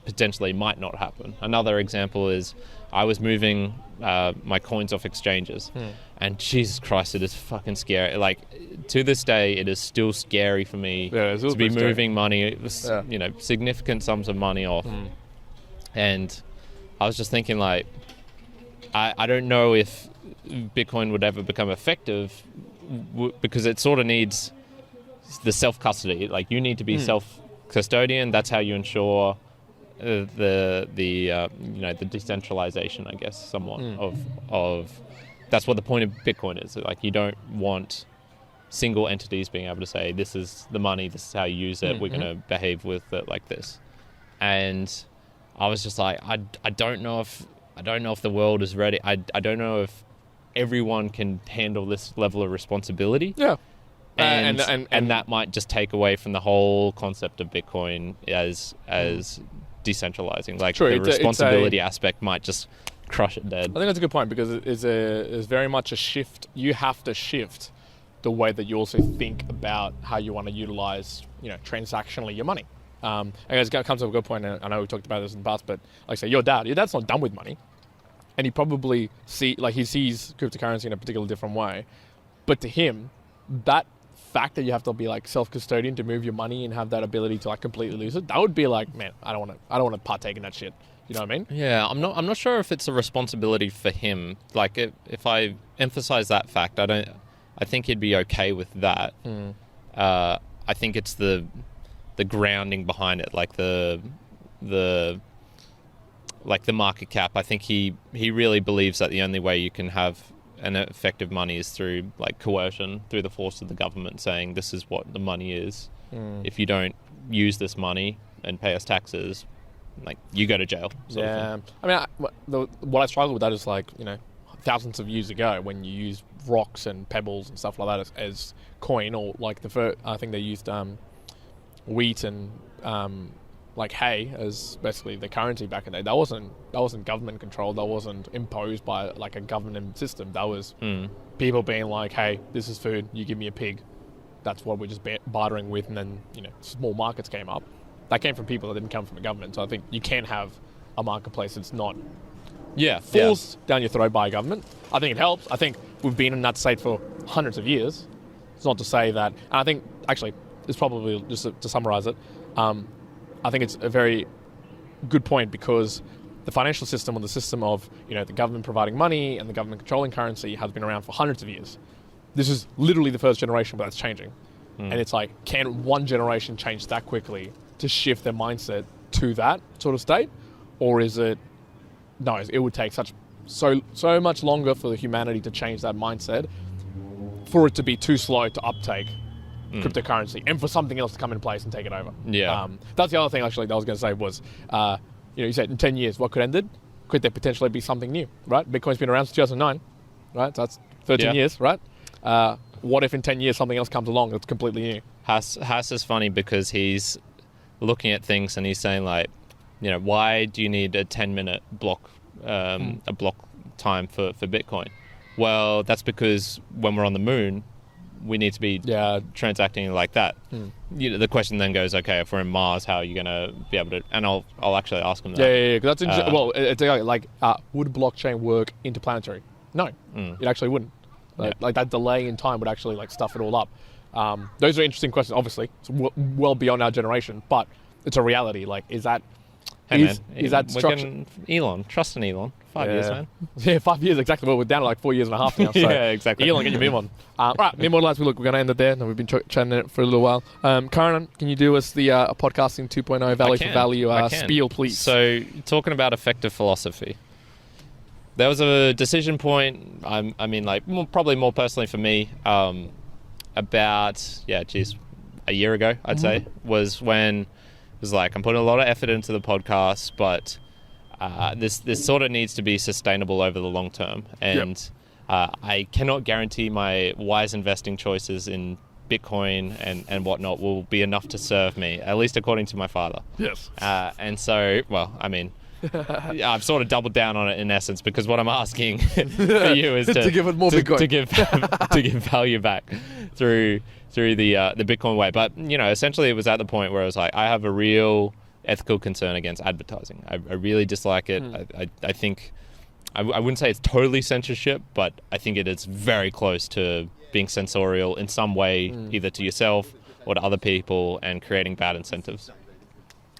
potentially might not happen. Another example is I was moving my coins off exchanges, and Jesus Christ, it is fucking scary. Like, to this day, it is still scary for me to be moving money, significant sums of money off. And I was just thinking, like, I don't know if Bitcoin would ever become effective because it sort of needs the self-custody. Like, you need to be self-custodian. That's how you ensure the decentralization, I guess, somewhat of that's what the point of Bitcoin is. Like, you don't want single entities being able to say, this is the money, this is how you use it, we're going to behave with it like this. And I was just like, I don't know if the world is ready. I don't know if everyone can handle this level of responsibility. Yeah. And that might just take away from the whole concept of Bitcoin as decentralizing. Like, the responsibility aspect might just crush it dead. I think that's a good point, because it's very much a shift. You have to shift the way that you also think about how you want to utilize, transactionally your money. I guess it comes to a good point, and I know we talked about this in the past, but like I say, your dad's not done with money, and he probably sees cryptocurrency in a particularly different way. But to him, that fact that you have to be like self-custodian to move your money and have that ability to like completely lose it, that would be like, man, I don't want to partake in that shit. You know what I mean? Yeah, I'm not sure if it's a responsibility for him. Like, if I emphasize that fact, I think he'd be okay with that. I think it's the grounding behind it, like the market cap. I think he really believes that the only way you can have an effective money is through like coercion, through the force of the government saying this is what the money is. If you don't use this money and pay us taxes, like, you go to jail. Yeah, I mean, what I struggle with that is, like, thousands of years ago, when you used rocks and pebbles and stuff like that as coin, or like I think they used wheat and like hay as basically the currency back in the day. That wasn't government controlled. That wasn't imposed by like a government system. That was people being like, hey, this is food, you give me a pig. That's what we're just bartering with. And then small markets came up. That came from people that didn't come from a government. So I think you can have a marketplace that's not forced down your throat by a government. I think it helps. I think we've been in that state for hundreds of years. It's not to say that. And I think, actually, it's probably, just to summarize it, I think it's a very good point, because the financial system, or the system of the government providing money and the government controlling currency, has been around for hundreds of years. This is literally the first generation, but that's changing. And it's like, can one generation change that quickly to shift their mindset to that sort of state? Or is it, no, it would take so much longer for the humanity to change that mindset, for it to be too slow to uptake cryptocurrency, and for something else to come in place and take it over. That's the other thing, actually, that I was going to say was, you said in 10 years, what could end it? Could there potentially be something new, right? Bitcoin's been around since 2009, right? So that's 13 years, right? What if in 10 years something else comes along that's completely new? Haas is funny, because he's looking at things and he's saying, like, why do you need a 10-minute block, a block time for Bitcoin? Well, that's because when we're on the moon, we need to be transacting like that. The question then goes, okay, if we're in Mars, how are you going to be able to? And I'll actually ask him that. Yeah. That's well, it's like, would blockchain work interplanetary? No, it actually wouldn't. Like that delay in time would actually like stuff it all up. Those are interesting questions. Obviously, it's well beyond our generation, but it's a reality. Like, is that? Is that structure? Elon, trust in Elon. 5 years, man. Yeah, 5 years, exactly. Well, we're down to like 4 years and a half now. So yeah, exactly. Elon, get your meme on. All right, meme on, lads. We're going to end it there. We've been chatting it for a little while. Karen, can you do us the podcasting 2.0 value for value spiel, please? So, talking about effective philosophy, there was a decision point. I mean, like, probably more personally for me, about, a year ago, I'd say, was when it was like, I'm putting a lot of effort into the podcast, but this sort of needs to be sustainable over the long term. And I cannot guarantee my wise investing choices in Bitcoin and whatnot will be enough to serve me, at least according to my father. Yes. And so, well, I mean, I've sort of doubled down on it in essence, because what I'm asking for you is to give it more Bitcoin. to give value back through the Bitcoin way. But essentially, it was at the point where I was like, I have a real ethical concern against advertising. I really dislike it. I think I wouldn't say it's totally censorship, but I think it is very close to being censorial in some way, either to yourself or to other people, and creating bad incentives.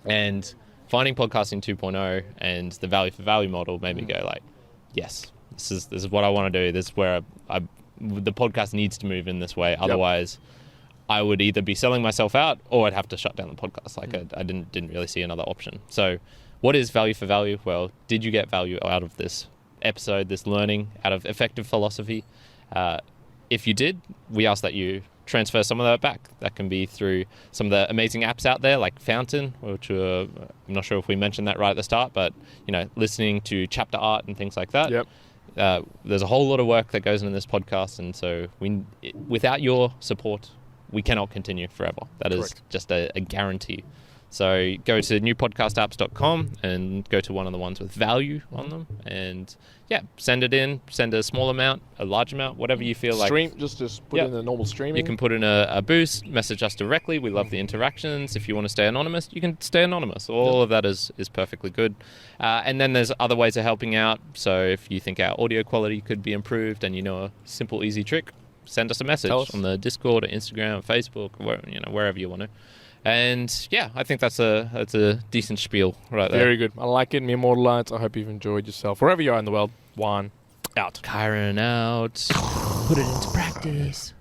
And finding podcasting 2.0 and the value for value model made me go like, yes, this is what I want to do. This is where the podcast needs to move in this way. Otherwise, I would either be selling myself out or I'd have to shut down the podcast. Like I didn't really see another option. So what is value for value? Well, did you get value out of this episode, this learning, out of effective philosophy? If you did, we ask that you transfer some of that back. That can be through some of the amazing apps out there like Fountain, which I'm not sure if we mentioned that right at the start, but listening to chapter art and things like that. There's a whole lot of work that goes into this podcast, and so without your support, we cannot continue forever. That is just a guarantee. So go to newpodcastapps.com and go to one of the ones with value on them, and send it in. Send a small amount, a large amount, whatever you feel like. Just put in a normal streaming. You can put in a boost, message us directly. We love the interactions. If you want to stay anonymous, you can stay anonymous. All of that is perfectly good. And then there's other ways of helping out. So if you think our audio quality could be improved and a simple, easy trick, send us a message on the Discord or Instagram or Facebook, or wherever you want to. And I think that's a decent spiel right there. Very good. I like it. Me Immortalites. I hope you've enjoyed yourself wherever you are in the world. Juan out. Kyron out. Put it into practice.